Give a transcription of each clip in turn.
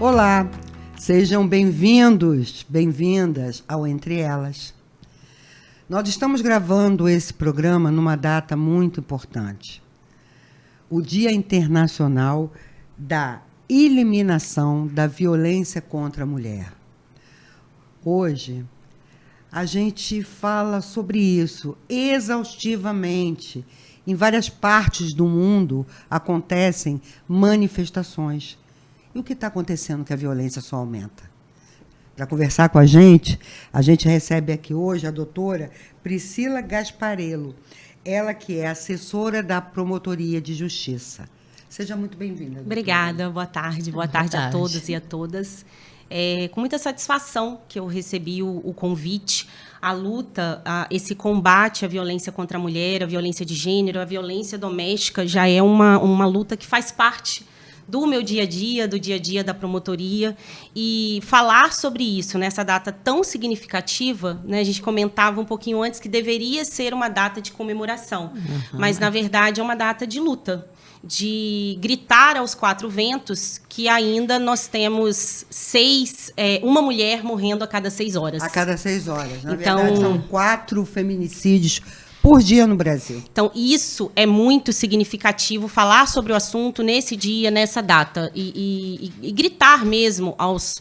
Olá, sejam bem-vindos, bem-vindas ao Entre Elas. Nós estamos gravando esse programa numa data muito importante. O Dia Internacional da Eliminação da Violência contra a Mulher. Hoje, a gente fala sobre isso exaustivamente. Em várias partes do mundo acontecem manifestações. E o que está acontecendo que a violência só aumenta? Para conversar com a gente recebe aqui hoje a doutora Priscila Gasparello, ela que é assessora da Promotoria de Justiça. Seja muito bem-vinda, doutora. Obrigada, boa tarde a todos e a todas. Com muita satisfação que eu recebi o convite, a luta, esse combate à violência contra a mulher, a violência de gênero, a violência doméstica, já é uma luta que faz parte do meu dia a dia da promotoria, e falar sobre isso nessa data tão significativa, né, a gente comentava um pouquinho antes que deveria ser uma data de comemoração, mas, na verdade, é uma data de luta, de gritar aos quatro ventos que ainda nós temos uma mulher morrendo a cada 6 horas. A cada 6 horas. Na verdade, são 4 feminicídios por dia no Brasil. Então, isso é muito significativo, falar sobre o assunto nesse dia, nessa data, e gritar mesmo aos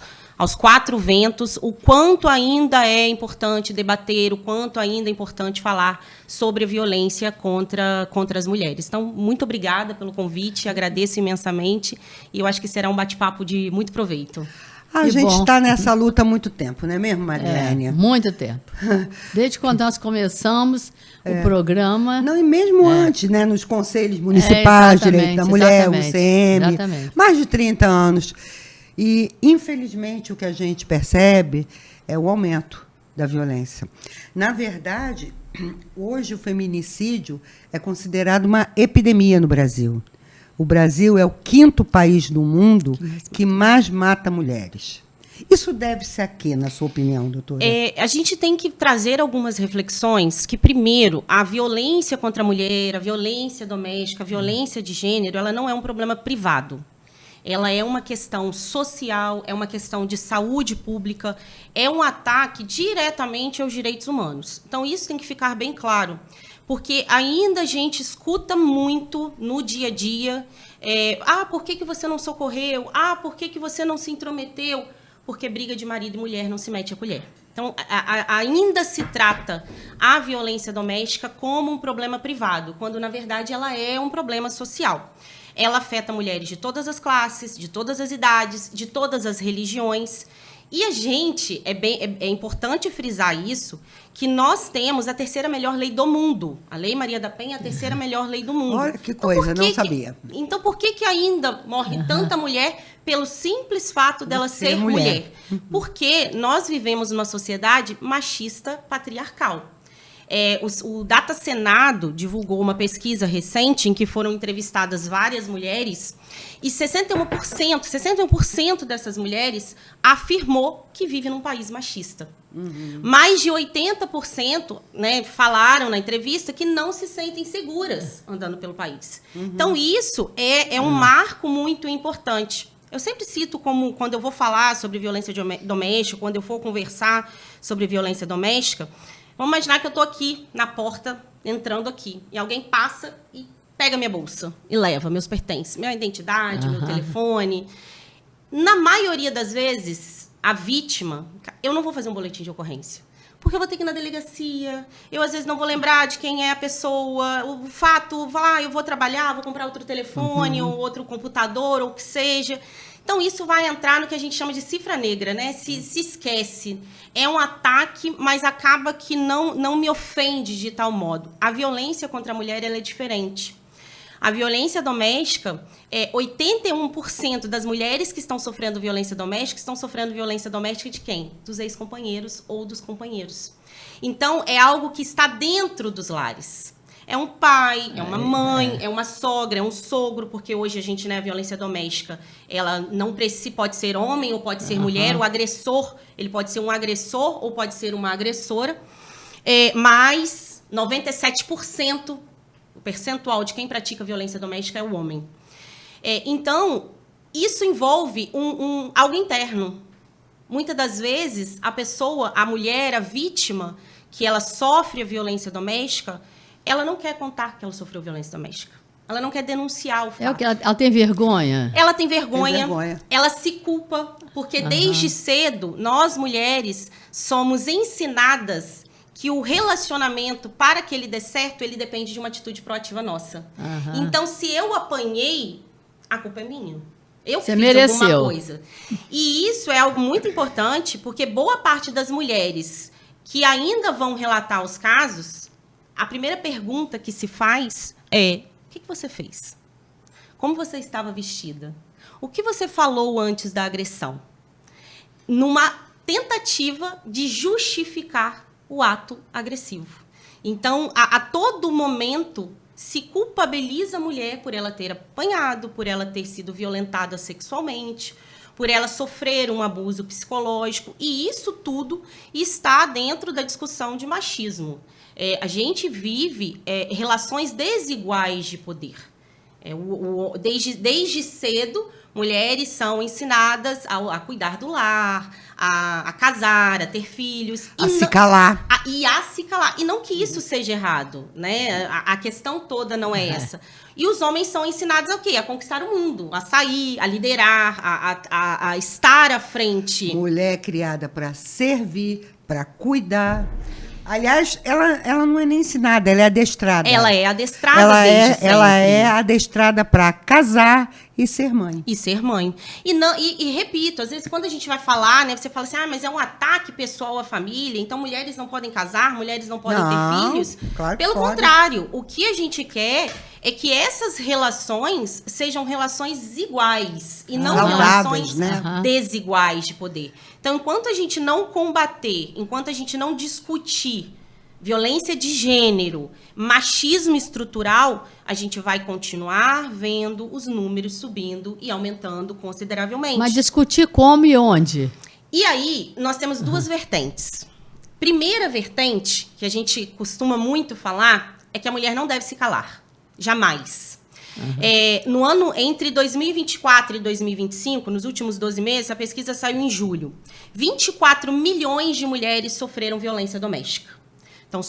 quatro ventos o quanto ainda é importante debater, o quanto ainda é importante falar sobre a violência contra as mulheres. Então, muito obrigada pelo convite, agradeço imensamente, e eu acho que será um bate-papo de muito proveito. A gente está nessa luta há muito tempo, não é mesmo, Marilene? Muito tempo. Desde quando nós começamos o programa. Não, e mesmo antes, né, nos conselhos municipais, direito da mulher, o CM, mais de 30 anos. E, infelizmente, o que a gente percebe é o aumento da violência. Na verdade, hoje o feminicídio é considerado uma epidemia no Brasil. O Brasil é o 5º país do mundo que mais mata mulheres. Isso deve-se a quê, na sua opinião, doutora? A gente tem que trazer algumas reflexões que, primeiro, a violência contra a mulher, a violência doméstica, a violência de gênero, ela não é um problema privado. Ela é uma questão social, é uma questão de saúde pública, é um ataque diretamente aos direitos humanos. Então, isso tem que ficar bem claro, porque ainda a gente escuta muito no dia a dia, por que você não socorreu? Por que você não se intrometeu? Porque briga de marido e mulher não se mete a colher. Então, ainda se trata a violência doméstica como um problema privado, quando, na verdade, ela é um problema social. Ela afeta mulheres de todas as classes, de todas as idades, de todas as religiões. E a gente, é importante frisar isso, que nós temos a 3ª melhor lei do mundo. A Lei Maria da Penha é a 3ª melhor lei do mundo. Olha que coisa, não sabia. Então, por que ainda morre tanta mulher pelo simples fato dela ser mulher? Porque nós vivemos numa sociedade machista patriarcal. O Data Senado divulgou uma pesquisa recente em que foram entrevistadas várias mulheres e 61% dessas mulheres afirmou que vive num país machista. Mais de 80%, né, falaram na entrevista que não se sentem seguras andando pelo país. Então, isso é um marco muito importante. Eu sempre cito como, quando eu vou falar sobre violência doméstica, quando eu for conversar sobre violência doméstica, vamos imaginar que eu estou aqui na porta, entrando aqui, e alguém passa e pega minha bolsa e leva meus pertences, minha identidade, meu telefone. Na maioria das vezes, a vítima, eu não vou fazer um boletim de ocorrência, porque eu vou ter que ir na delegacia, eu às vezes não vou lembrar de quem é a pessoa, o fato, eu vou trabalhar, vou comprar outro telefone, ou outro computador, ou o que seja. Então, isso vai entrar no que a gente chama de cifra negra, né? Se esquece. É um ataque, mas acaba que não me ofende de tal modo. A violência contra a mulher, ela é diferente. A violência doméstica, 81% das mulheres que estão sofrendo violência doméstica de quem? Dos ex-companheiros ou dos companheiros. Então, é algo que está dentro dos lares. É um pai, é uma mãe, é uma sogra, é um sogro, porque hoje a gente, né, a violência doméstica, ela não precisa, pode ser homem ou pode ser mulher, o agressor, ele pode ser um agressor ou pode ser uma agressora, mas 97%, o percentual de quem pratica violência doméstica é o homem. Então, isso envolve algo interno. Muitas das vezes, a mulher, a vítima, que ela sofre a violência doméstica, ela não quer contar que ela sofreu violência doméstica. Ela não quer denunciar o fato. É o que ela tem vergonha? Ela tem vergonha, ela se culpa, porque desde cedo, nós mulheres somos ensinadas que o relacionamento, para que ele dê certo, ele depende de uma atitude proativa nossa. Então, se eu apanhei, a culpa é minha. Eu fiz alguma coisa. E isso é algo muito importante, porque boa parte das mulheres que ainda vão relatar os casos, a primeira pergunta que se faz é: o que você fez? Como você estava vestida? O que você falou antes da agressão? Numa tentativa de justificar o ato agressivo. Então, a todo momento, se culpabiliza a mulher por ela ter apanhado, por ela ter sido violentada sexualmente, por ela sofrer um abuso psicológico. E isso tudo está dentro da discussão de machismo. A gente vive relações desiguais de poder. Desde cedo, mulheres são ensinadas a cuidar do lar, a casar, a ter filhos. Se calar. A se calar. E não que isso seja errado, né? A questão toda não é essa. E os homens são ensinados a quê? A conquistar o mundo, a sair, a liderar, a estar à frente. Mulher criada para servir, para cuidar. Aliás, ela não é nem ensinada, ela é adestrada. Ela é adestrada desde sempre. Ela é adestrada para casar e ser mãe. E repito, às vezes quando a gente vai falar, né, você fala assim, mas é um ataque pessoal à família, então mulheres não podem casar, mulheres não podem ter filhos. Claro que Pelo pode. contrário, o que a gente quer é que essas relações sejam relações iguais e não saudáveis, relações desiguais de poder. Então, enquanto a gente não combater, enquanto a gente não discutir violência de gênero, machismo estrutural, a gente vai continuar vendo os números subindo e aumentando consideravelmente. Mas discutir como e onde? E aí, nós temos duas vertentes. Primeira vertente, que a gente costuma muito falar, é que a mulher não deve se calar. Jamais. No ano entre 2024 e 2025, nos últimos 12 meses, a pesquisa saiu em julho. 24 milhões de mulheres sofreram violência doméstica. Então,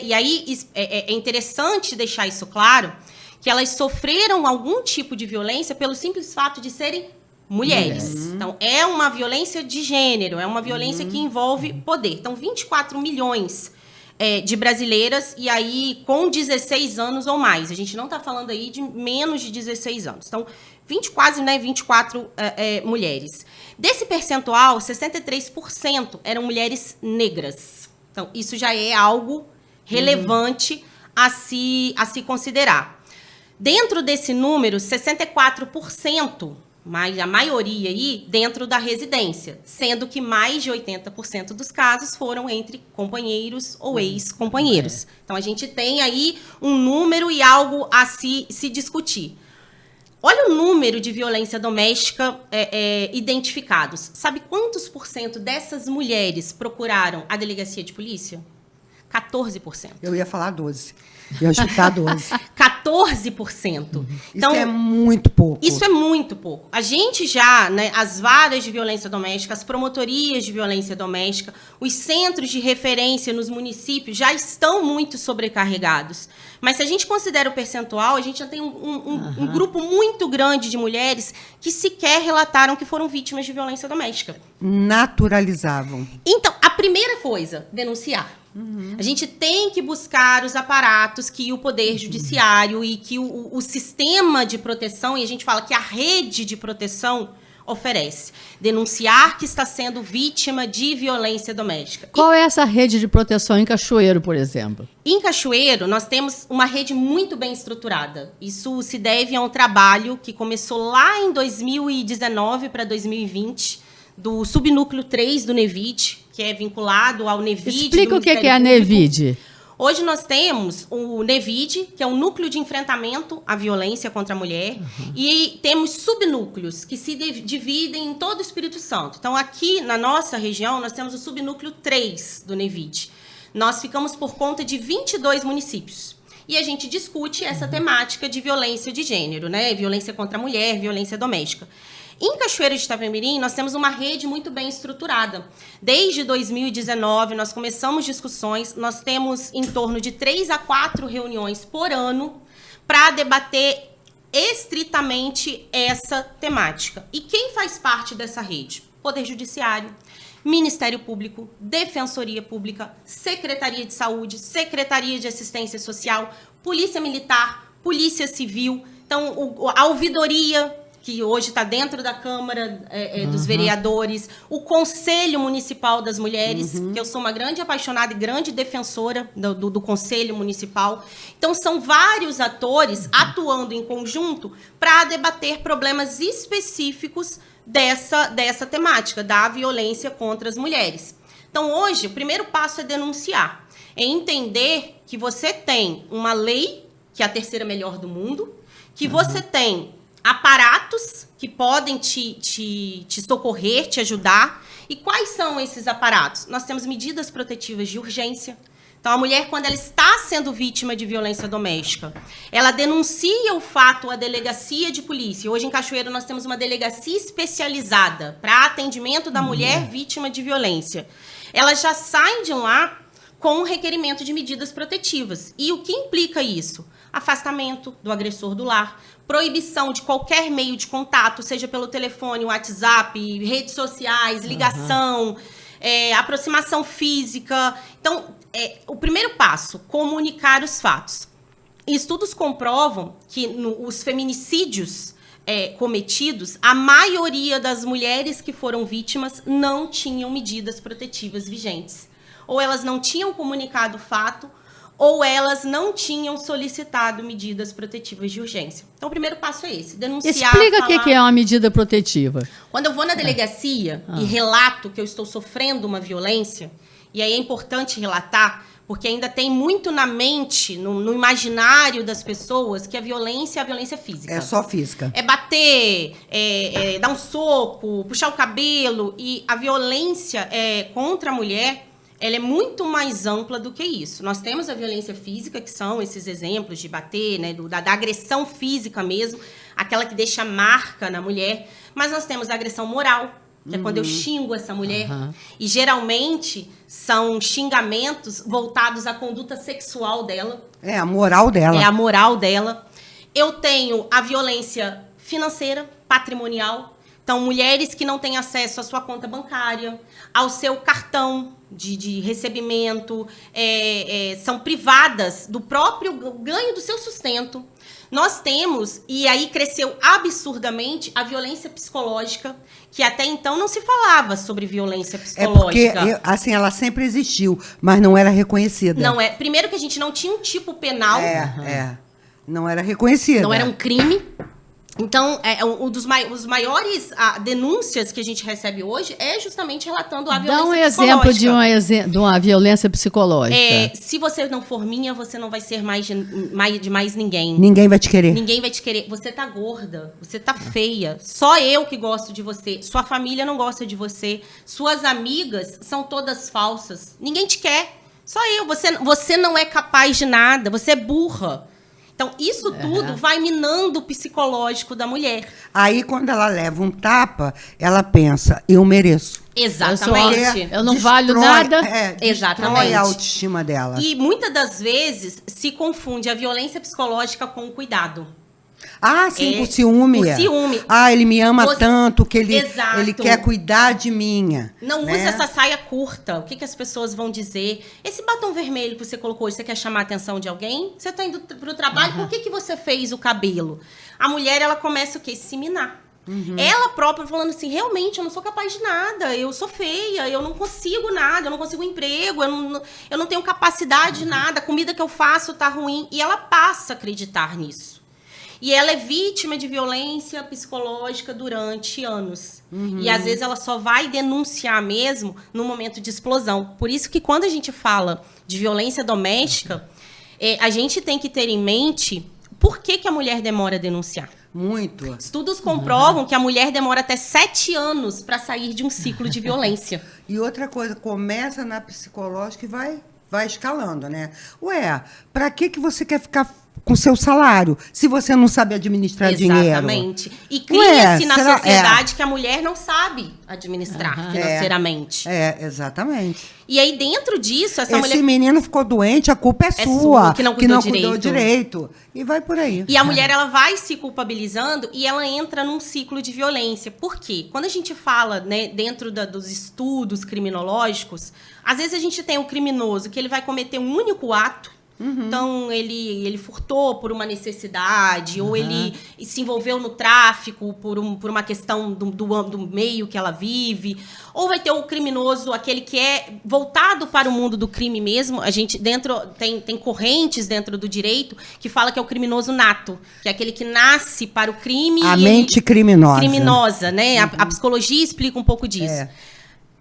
e aí é interessante deixar isso claro, que elas sofreram algum tipo de violência pelo simples fato de serem mulheres. Então, é uma violência de gênero, é uma violência que envolve poder. Então, 24 milhões de brasileiras, e aí com 16 anos ou mais. A gente não está falando aí de menos de 16 anos. Então, 24 mulheres. Desse percentual, 63% eram mulheres negras. Então, isso já é algo relevante a se considerar. Dentro desse número, 64%, mas a maioria aí dentro da residência, sendo que mais de 80% dos casos foram entre companheiros ou ex-companheiros. Então, a gente tem aí um número e algo a se discutir. Olha o número de violência doméstica identificados. Sabe quantos % dessas mulheres procuraram a delegacia de polícia? 14%. Eu ia falar 12%. Eu ia chutar 12%. 14%. Então, isso é muito pouco. Isso é muito pouco. A gente já, né, as varas de violência doméstica, as promotorias de violência doméstica, os centros de referência nos municípios já estão muito sobrecarregados. Mas se a gente considera o percentual, a gente já tem um grupo muito grande de mulheres que sequer relataram que foram vítimas de violência doméstica. Naturalizavam. Então, a primeira coisa, denunciar. A gente tem que buscar os aparatos que o Poder Judiciário e que o sistema de proteção, e a gente fala que a rede de proteção oferece. Denunciar que está sendo vítima de violência doméstica. Qual é essa rede de proteção em Cachoeiro, por exemplo? Em Cachoeiro, nós temos uma rede muito bem estruturada. Isso se deve a um trabalho que começou lá em 2019 para 2020, do subnúcleo 3 do NEVID, que é vinculado ao NEVID. Explica o que é a NEVID. Hoje nós temos o NEVID, que é o núcleo de enfrentamento à violência contra a mulher, e temos subnúcleos que se dividem em todo o Espírito Santo. Então, aqui na nossa região, nós temos o subnúcleo 3 do NEVID. Nós ficamos por conta de 22 municípios. E a gente discute essa temática de violência de gênero, né? Violência contra a mulher, violência doméstica. Em Cachoeira de Itapemirim, nós temos uma rede muito bem estruturada. Desde 2019, nós começamos discussões, nós temos em torno de 3 a 4 reuniões por ano para debater estritamente essa temática. E quem faz parte dessa rede? Poder Judiciário, Ministério Público, Defensoria Pública, Secretaria de Saúde, Secretaria de Assistência Social, Polícia Militar, Polícia Civil. Então, a ouvidoria, que hoje está dentro da Câmara dos Vereadores, o Conselho Municipal das Mulheres, que eu sou uma grande apaixonada e grande defensora do Conselho Municipal. Então, são vários atores atuando em conjunto para debater problemas específicos dessa temática, da violência contra as mulheres. Então, hoje, o primeiro passo é denunciar, é entender que você tem uma lei, que é a terceira melhor do mundo, que você tem aparatos que podem te socorrer, te ajudar. E quais são esses aparatos? Nós temos medidas protetivas de urgência. Então, a mulher, quando ela está sendo vítima de violência doméstica, ela denuncia o fato à delegacia de polícia. Hoje, em Cachoeiro, nós temos uma delegacia especializada para atendimento da mulher vítima de violência. Ela já sai de lá com um requerimento de medidas protetivas. E o que implica isso? Afastamento do agressor do lar, proibição de qualquer meio de contato, seja pelo telefone, WhatsApp, redes sociais, ligação, aproximação física. Então, o primeiro passo, comunicar os fatos. Estudos comprovam que os feminicídios cometidos, a maioria das mulheres que foram vítimas não tinham medidas protetivas vigentes. Ou elas não tinham comunicado o fato, ou elas não tinham solicitado medidas protetivas de urgência. Então, o primeiro passo é esse, denunciar. Explica o que é uma medida protetiva. Quando eu vou na delegacia e relato que eu estou sofrendo uma violência, e aí é importante relatar, porque ainda tem muito na mente, no imaginário das pessoas, que a violência é a violência física. É só física. É bater, dar um soco, puxar o cabelo. E a violência contra a mulher, ela é muito mais ampla do que isso. Nós temos a violência física, que são esses exemplos de bater, né, da agressão física mesmo, aquela que deixa marca na mulher. Mas nós temos a agressão moral, que é quando eu xingo essa mulher. E geralmente são xingamentos voltados à conduta sexual dela. É a moral dela. É a moral dela. Eu tenho a violência financeira, patrimonial. Então, mulheres que não têm acesso à sua conta bancária, ao seu cartão de recebimento, são privadas do próprio ganho do seu sustento. Nós temos, e aí cresceu absurdamente, a violência psicológica, que até então não se falava sobre violência psicológica. Porque, assim, ela sempre existiu, mas não era reconhecida. Não é. Primeiro que a gente não tinha um tipo penal. Não era reconhecida. Não era um crime. Então, os maiores denúncias que a gente recebe hoje é justamente relatando a violência psicológica. Dá um exemplo de uma violência psicológica. Se você não for minha, você não vai ser de mais ninguém. Ninguém vai te querer. Ninguém vai te querer. Você tá gorda, você tá feia. Só eu que gosto de você. Sua família não gosta de você. Suas amigas são todas falsas. Ninguém te quer. Só eu. Você não é capaz de nada. Você é burra. Então, isso tudo vai minando o psicológico da mulher. Aí, quando ela leva um tapa, ela pensa, eu mereço. Exatamente. Eu não valho nada. Exatamente. Destrói a autoestima dela. E muitas das vezes se confunde a violência psicológica com o cuidado. Ah, sim, por ciúme. Por ciúme. Ah, ele me ama tanto que ele Exato. quer cuidar de minha. Não né? use essa saia curta. O que as pessoas vão dizer? Esse batom vermelho que você colocou hoje, você quer chamar a atenção de alguém? Você está indo para o trabalho, por que você fez o cabelo? A mulher, ela começa o quê? Se minar. Ela própria falando assim, realmente, eu não sou capaz de nada, eu sou feia, eu não consigo nada, eu não consigo um emprego, eu não tenho capacidade de nada, a comida que eu faço tá ruim. E ela passa a acreditar nisso. E ela é vítima de violência psicológica durante anos. E às vezes ela só vai denunciar mesmo no momento de explosão. Por isso que quando a gente fala de violência doméstica, a gente tem que ter em mente por que a mulher demora a denunciar. Muito. Estudos comprovam que a mulher demora até 7 anos para sair de um ciclo de violência. E outra coisa, começa na psicológica e vai escalando, né? Ué, pra que você quer ficar com seu salário, se você não sabe administrar dinheiro. Exatamente. E cria-se na sociedade que a mulher não sabe administrar financeiramente. Exatamente. E aí, dentro disso, Esse menino ficou doente, a culpa é sua. Que não cuidou direito. E vai por aí. E a mulher, ela vai se culpabilizando e ela entra num ciclo de violência. Por quê? Quando a gente fala, né, dentro dos estudos criminológicos, às vezes a gente tem um criminoso que ele vai cometer um único ato. Então, ele furtou por uma necessidade, ou ele se envolveu no tráfico por uma questão do meio que ela vive. Ou vai ter o criminoso, aquele que é voltado para o mundo do crime mesmo. A gente tem correntes dentro do direito que fala que é o criminoso nato, que é aquele que nasce para o crime. A mente criminosa. Criminosa, né? A psicologia explica um pouco disso.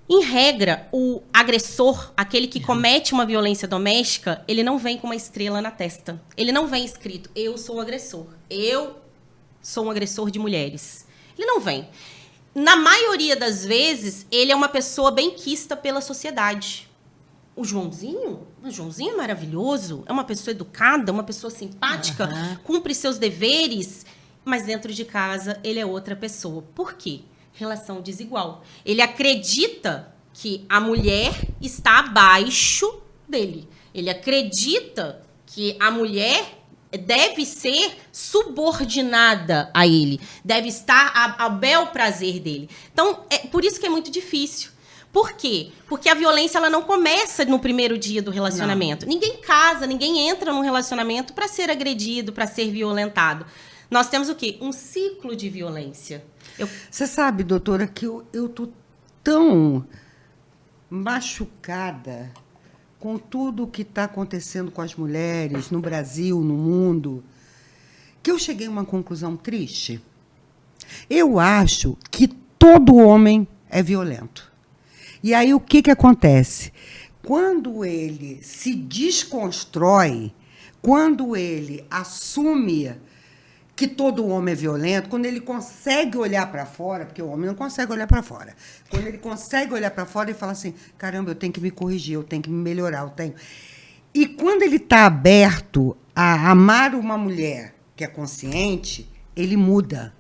Em regra, o agressor, aquele que comete uma violência doméstica, ele não vem com uma estrela na testa. Ele não vem escrito, eu sou um agressor. Eu sou um agressor de mulheres. Ele não vem. Na maioria das vezes, ele é uma pessoa bem quista pela sociedade. O Joãozinho é maravilhoso, é uma pessoa educada, uma pessoa simpática, cumpre seus deveres, mas dentro de casa ele é outra pessoa. Por quê? Relação desigual. Ele acredita que a mulher está abaixo dele. Ele acredita que a mulher deve ser subordinada a ele, deve estar ao bel prazer dele. Então, é por isso que é muito difícil. Por quê? Porque a violência ela não começa no primeiro dia do relacionamento. Não. Ninguém casa, ninguém entra num relacionamento para ser agredido, para ser violentado. Nós temos o quê? Um ciclo de violência. Você sabe, doutora, que eu tô tão machucada com tudo o que está acontecendo com as mulheres no Brasil, no mundo, que eu cheguei a uma conclusão triste. Eu acho que todo homem é violento. E aí o que acontece? Quando ele se desconstrói, quando ele assume que todo homem é violento, quando ele consegue olhar para fora, porque o homem não consegue olhar para fora. Quando ele consegue olhar para fora e fala assim, caramba, eu tenho que me corrigir, eu tenho que me melhorar, eu tenho... E quando ele está aberto a amar uma mulher que é consciente, ele muda.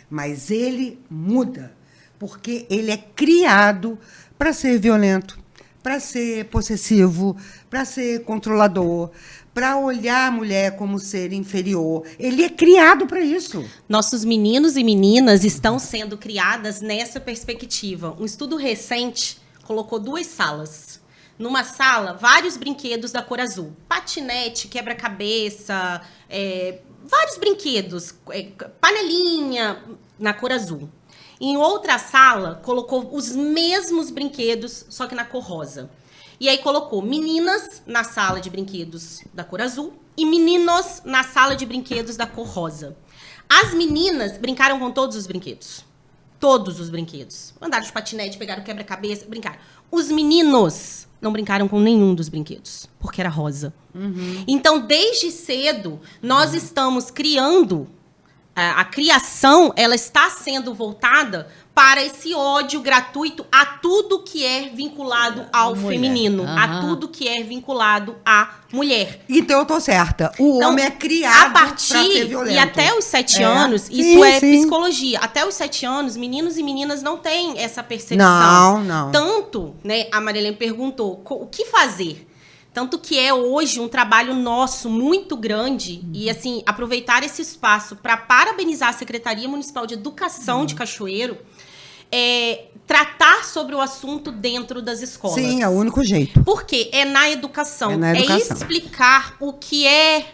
Mas ele muda, porque ele é criado para ser violento, para ser possessivo, para ser controlador, para olhar a mulher como ser inferior. Ele é criado para isso. Nossos meninos e meninas estão sendo criadas nessa perspectiva. Um estudo recente colocou 2 salas. Numa sala, vários brinquedos da cor azul. Patinete, quebra-cabeça, vários brinquedos, panelinha na cor azul. Em outra sala, colocou os mesmos brinquedos, só que na cor rosa. E aí colocou meninas na sala de brinquedos da cor azul e meninos na sala de brinquedos da cor rosa. As meninas brincaram com todos os brinquedos. Todos os brinquedos. Andaram de patinete, pegaram quebra-cabeça, brincaram. Os meninos não brincaram com nenhum dos brinquedos, porque era rosa. Então, desde cedo, nós estamos criando... A criação, ela está sendo voltada para esse ódio gratuito a tudo que é vinculado ao feminino, a tudo que é vinculado à mulher. Então eu tô certa. O homem é criado para ser violento. E até os 7 anos, isso psicologia. Até os 7 anos, meninos e meninas não têm essa percepção. Não. Tanto, né, a Marilene perguntou, o que fazer? Tanto que é hoje um trabalho nosso muito grande e, assim, aproveitar esse espaço para parabenizar a Secretaria Municipal de Educação de Cachoeiro, tratar sobre o assunto dentro das escolas. Sim, é o único jeito. Porque é na educação. É explicar o que é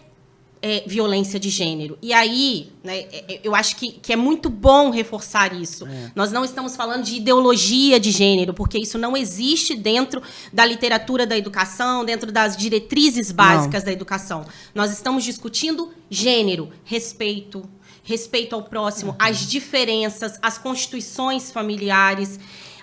violência de gênero. E aí, né, eu acho que é muito bom reforçar isso. Nós não estamos falando de ideologia de gênero, porque isso não existe dentro da literatura da educação, dentro das diretrizes básicas da educação. Nós estamos discutindo gênero, respeito ao próximo, as diferenças, as constituições familiares.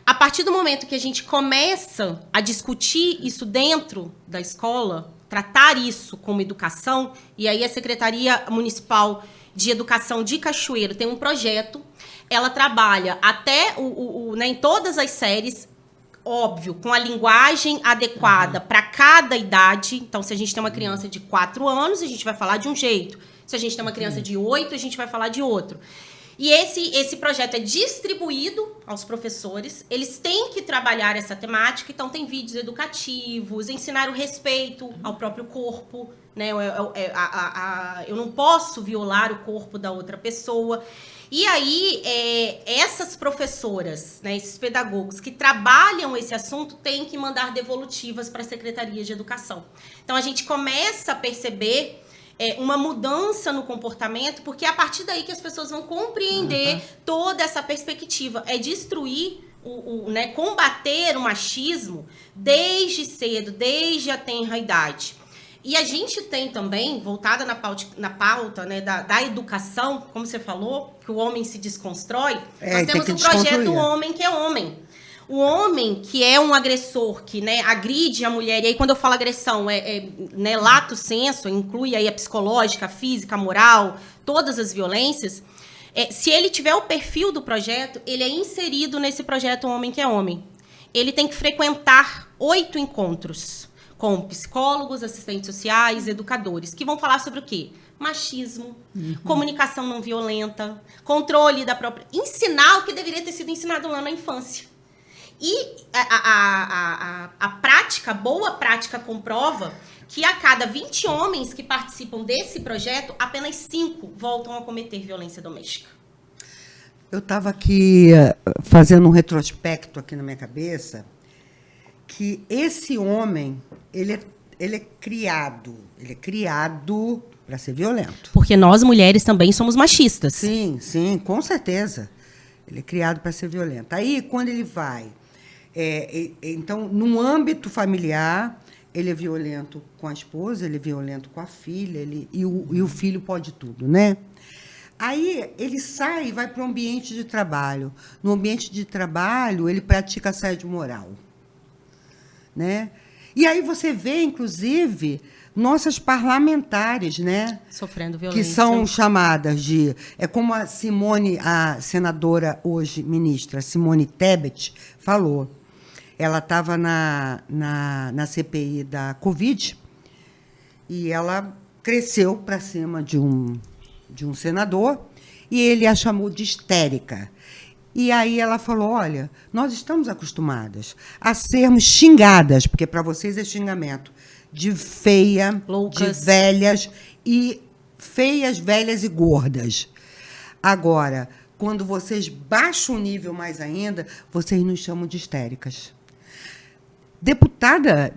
A partir do momento que a gente começa a discutir isso dentro da escola, tratar isso como educação, e aí a Secretaria Municipal de Educação de Cachoeiro tem um projeto, ela trabalha até em todas as séries óbvio, com a linguagem adequada para cada idade. Então, se a gente tem uma criança de 4 anos, a gente vai falar de um jeito. Se a gente tem uma criança de 8, a gente vai falar de outro. E esse projeto é distribuído aos professores. Eles têm que trabalhar essa temática. Então, tem vídeos educativos, ensinar o respeito ao próprio corpo, né? Eu não posso violar o corpo da outra pessoa. E aí, essas professoras, né, esses pedagogos que trabalham esse assunto têm que mandar devolutivas para a Secretaria de Educação. Então, a gente começa a perceber uma mudança no comportamento, porque é a partir daí que as pessoas vão compreender toda essa perspectiva. É destruir, né, combater o machismo desde cedo, desde a tenra idade. E a gente tem também, voltada na pauta né, da educação, como você falou, que o homem se desconstrói, nós temos um projeto Homem que é Homem. O homem que é um agressor, que né, agride a mulher, e aí quando eu falo agressão, né, lato sensu, inclui aí a psicológica, a física, a moral, todas as violências, se ele tiver o perfil do projeto, ele é inserido nesse projeto Homem que é Homem. Ele tem que frequentar 8 encontros com psicólogos, assistentes sociais, educadores, que vão falar sobre o quê? Machismo, comunicação não violenta, controle da própria... Ensinar o que deveria ter sido ensinado lá na infância. E a prática, a boa prática comprova que a cada 20 homens que participam desse projeto, apenas 5 voltam a cometer violência doméstica. Eu estava aqui fazendo um retrospecto aqui na minha cabeça, que esse homem, ele é criado para ser violento. Porque nós, mulheres, também somos machistas. Sim, sim, com certeza. Ele é criado para ser violento. Aí, quando ele vai... então, no âmbito familiar, ele é violento com a esposa, ele é violento com a filha, e o filho pode tudo, né? Aí, ele sai e vai para o ambiente de trabalho. No ambiente de trabalho, ele pratica assédio moral. Né? E aí você vê, inclusive, nossas parlamentares, né? Sofrendo violência. Que são chamadas de... É como a Simone, a senadora hoje, ministra, Simone Tebet, falou. Ela estava na CPI da Covid e ela cresceu para cima de um senador e ele a chamou de histérica. E aí ela falou, olha, nós estamos acostumadas a sermos xingadas, porque para vocês é xingamento, de feia, loucas, de velhas, velhas e gordas. Agora, quando vocês baixam o nível mais ainda, vocês nos chamam de histéricas. Deputada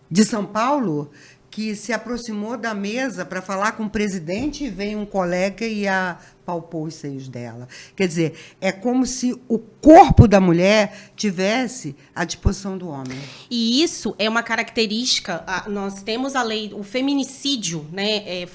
de São Paulo, que se aproximou da mesa para falar com o presidente e veio um colega e apalpou os seios dela. Quer dizer, é como se o corpo da mulher tivesse à disposição do homem. E isso é uma característica, nós temos a lei, o feminicídio, né,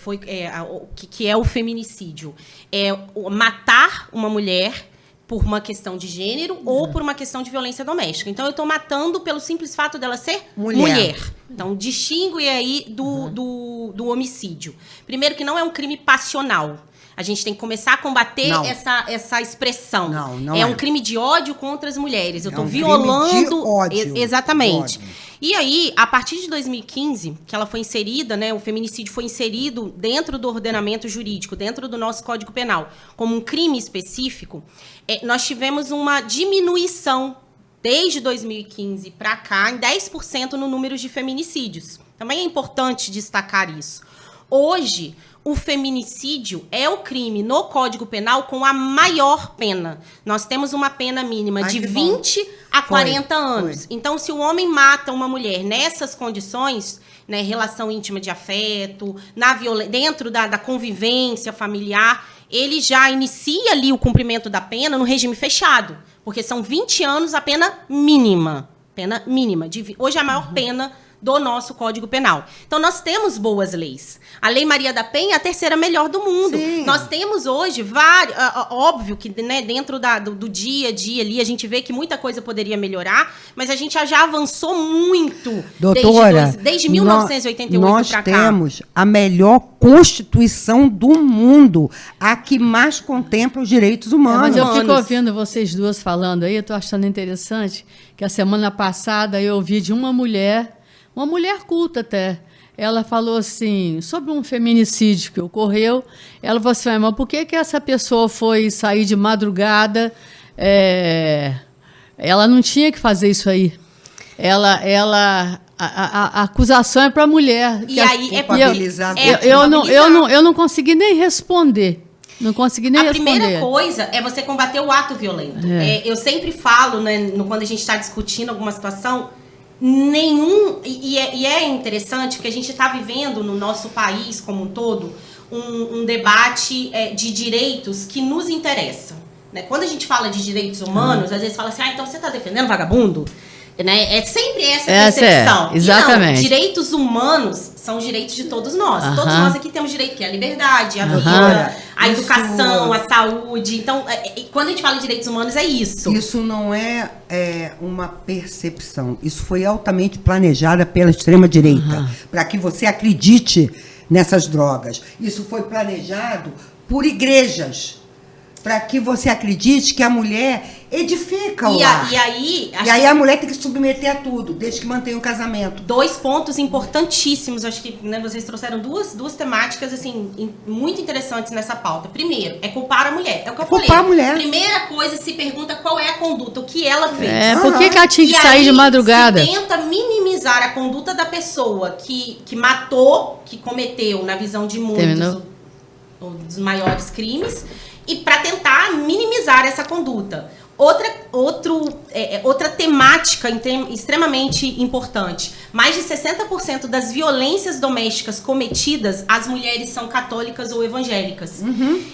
que é o feminicídio? É matar uma mulher por uma questão de gênero ou por uma questão de violência doméstica. Então, eu estou matando pelo simples fato dela ser mulher. Então, distingue aí do homicídio. Primeiro, que não é um crime passional. A gente tem que começar a combater essa expressão. Não é um crime de ódio contra as mulheres. Eu estou violando... Crime de ódio. Exatamente. De ódio. E aí, a partir de 2015, que ela foi inserida, né, o feminicídio foi inserido dentro do ordenamento jurídico, dentro do nosso Código Penal, como um crime específico, nós tivemos uma diminuição, desde 2015 para cá, em 10% no número de feminicídios. Também é importante destacar isso. Hoje, o feminicídio é o crime no Código Penal com a maior pena. Nós temos uma pena mínima de 20 a 40 anos. Então, se o homem mata uma mulher nessas condições, né, relação íntima de afeto, dentro da convivência familiar, ele já inicia ali o cumprimento da pena no regime fechado, porque são 20 anos a pena mínima. Pena mínima. Hoje, a maior pena do nosso Código Penal. Então, nós temos boas leis. A Lei Maria da Penha é a terceira melhor do mundo. Sim. Nós temos hoje vários... Óbvio que, né, dentro do dia a dia ali, a gente vê que muita coisa poderia melhorar, mas a gente já avançou muito. Doutora, desde 1988 nós para cá. temos a melhor Constituição do mundo, a que mais contempla os direitos humanos. Mas eu fico ouvindo vocês duas falando aí, eu estou achando interessante que a semana passada eu ouvi de uma mulher culta até, ela falou assim, sobre um feminicídio que ocorreu, ela falou assim, mas por que essa pessoa foi sair de madrugada? Ela não tinha que fazer isso aí. A acusação é para a mulher. E aí eu não consegui nem responder. Não consegui nem responder. A primeira coisa é você combater o ato violento. Eu sempre falo, né, quando a gente está discutindo alguma situação, e é interessante porque a gente está vivendo no nosso país como um todo um debate de direitos que nos interessa. Né? Quando a gente fala de direitos humanos, às vezes fala assim, então você está defendendo vagabundo? Né? É sempre essa percepção. Exatamente. E não, direitos humanos são os direitos de todos nós. Todos nós aqui temos direito, que é a liberdade, a vida, a educação, a saúde. Então, quando a gente fala de direitos humanos, é isso. Isso não é uma percepção. Isso foi altamente planejada pela extrema-direita, para que você acredite nessas drogas. Isso foi planejado por igrejas, para que você acredite que a mulher edifica o lar. E aí a mulher tem que se submeter a tudo, desde que mantenha o casamento. 2 pontos importantíssimos, acho que, né, vocês trouxeram duas temáticas assim muito interessantes nessa pauta. Primeiro, é culpar a mulher. É o que eu falei. Culpar a mulher. Primeira coisa, se pergunta qual é a conduta, o que ela fez. Por que ela tinha que sair de madrugada? Se tenta minimizar a conduta da pessoa que matou, que cometeu, na visão de muitos, dos maiores crimes, e para tentar minimizar essa conduta. Outra temática extremamente importante. Mais de 60% das violências domésticas cometidas, as mulheres são católicas ou evangélicas.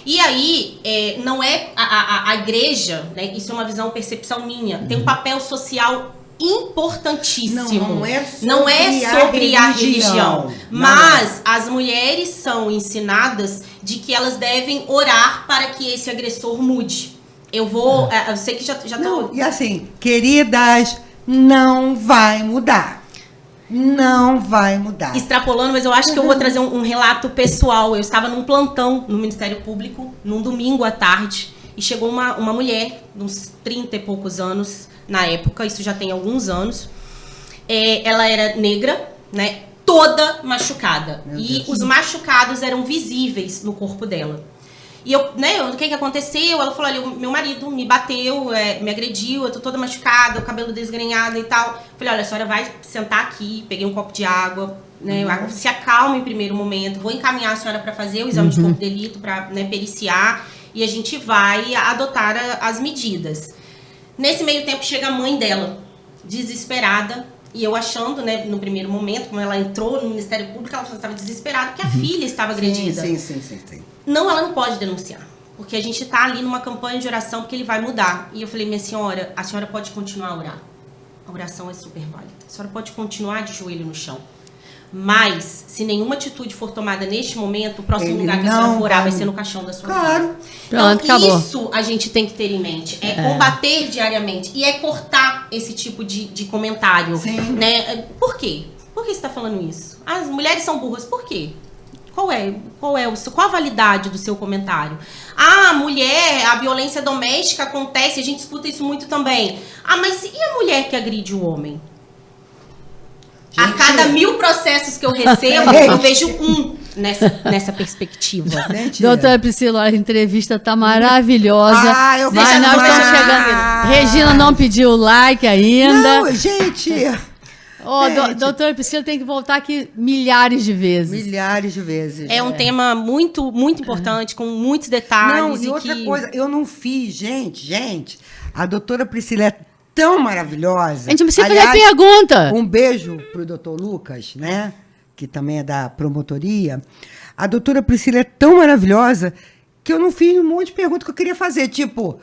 E aí, não é a igreja, né, isso é uma visão, percepção minha, tem um papel social importantíssimo. Não é sobre a religião. Mas as mulheres são ensinadas de que elas devem orar para que esse agressor mude. Eu sei que já tô... E assim, queridas, não vai mudar. Não vai mudar. Extrapolando, mas eu acho que eu vou trazer um relato pessoal. Eu estava num plantão no Ministério Público, num domingo à tarde, e chegou uma mulher, uns 30 e poucos anos na época, isso já tem alguns anos. Ela era negra, né? Toda machucada. E os machucados eram visíveis no corpo dela. E o que aconteceu? Ela falou, olha, meu marido me bateu, me agrediu, eu tô toda machucada, o cabelo desgrenhado e tal. Falei, olha, a senhora vai sentar aqui, peguei um copo de água, né, se acalma em primeiro momento, vou encaminhar a senhora para fazer o exame de corpo de delito, para, né, periciar, e a gente vai adotar as medidas. Nesse meio tempo chega a mãe dela, desesperada, e eu achando, né, no primeiro momento, quando ela entrou no Ministério Público, ela estava desesperada porque a filha estava agredida. Sim. Não, ela não pode denunciar, porque a gente está ali numa campanha de oração porque ele vai mudar. E eu falei, minha senhora, a senhora pode continuar a orar. A oração é super válida. A senhora pode continuar de joelho no chão. Mas, se nenhuma atitude for tomada neste momento, o próximo lugar que a senhora for orar vai ser no caixão da sua vida. Pronto, então, acabou. Isso a gente tem que ter em mente. Combater diariamente. E cortar esse tipo de comentário. Sim. Né? Por quê? Por que você está falando isso? As mulheres são burras. Por quê? Qual a validade do seu comentário? A violência doméstica acontece, a gente escuta isso muito também. Mas e a mulher que agride o homem? Gente, a cada 1000 processos que eu recebo, eu vejo um nessa perspectiva. Doutora Priscila, a entrevista está maravilhosa. Eu mas nós estamos chegando. Regina não pediu o like ainda. Não, gente... Doutora Priscila tem que voltar aqui milhares de vezes. É um tema muito, muito importante, com muitos detalhes. Não, e outra coisa, eu não fiz, gente, a doutora Priscila é tão maravilhosa. A gente precisa fazer pergunta. Um beijo pro doutor Lucas, né, que também é da promotoria. A doutora Priscila é tão maravilhosa que eu não fiz um monte de perguntas que eu queria fazer, tipo,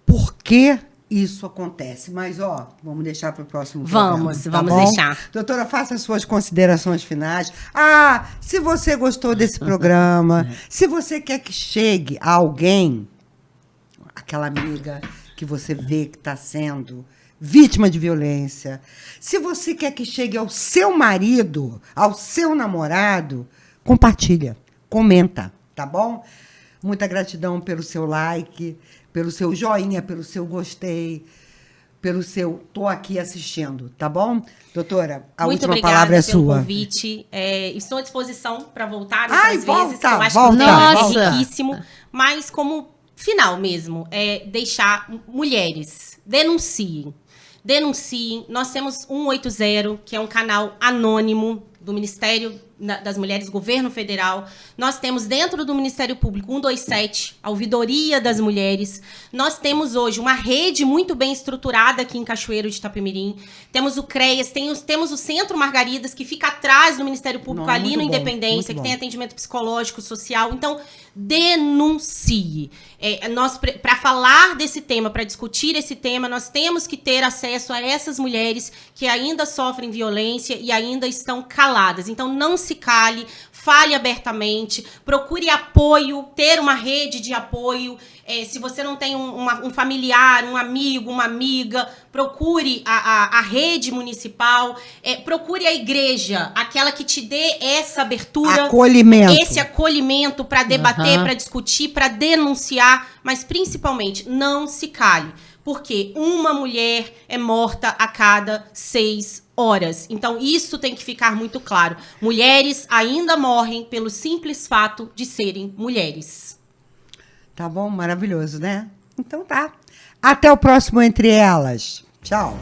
por que isso acontece. Mas, ó, vamos deixar para o próximo Vamos programa, tá deixar. Doutora, faça as suas considerações finais. Ah, se você gostou desse programa, se você quer que chegue a alguém, aquela amiga que você vê que está sendo vítima de violência, se você quer que chegue ao seu marido, ao seu namorado, compartilha, comenta, tá bom? Muita gratidão pelo seu like, pelo seu joinha, pelo seu gostei, pelo seu tô aqui assistindo, tá bom? Doutora, a Muito última obrigada palavra é pelo sua. convite. Estou à disposição para voltar Ai, outras volta, vezes. Que eu acho volta, que o tema volta. é riquíssimo. Mas como final mesmo, deixar mulheres, denunciem. Denunciem. Nós temos 180, que é um canal anônimo do Ministério das Mulheres, Governo Federal. Nós temos dentro do Ministério Público 127, a Ouvidoria das Mulheres. Nós temos hoje uma rede muito bem estruturada aqui em Cachoeiro de Itapemirim. Temos o CREAS, temos o Centro Margaridas, que fica atrás do Ministério Público, Não, ali no muito bom, Independência, muito que bom. tem atendimento psicológico, social. Então, denuncie. Para falar desse tema, para discutir esse tema, nós temos que ter acesso a essas mulheres que ainda sofrem violência e ainda estão caladas. Então, não se cale, fale abertamente, procure apoio, ter uma rede de apoio. Se você não tem um familiar, um amigo, uma amiga, procure a rede municipal, procure a igreja, aquela que te dê essa abertura, Acolhimento. esse acolhimento para debater, para discutir, para denunciar, mas principalmente não se cale, porque uma mulher é morta a cada 6 horas. Então isso tem que ficar muito claro. Mulheres ainda morrem pelo simples fato de serem mulheres. Tá bom? Maravilhoso, né? Então tá. Até o próximo Entre Elas. Tchau.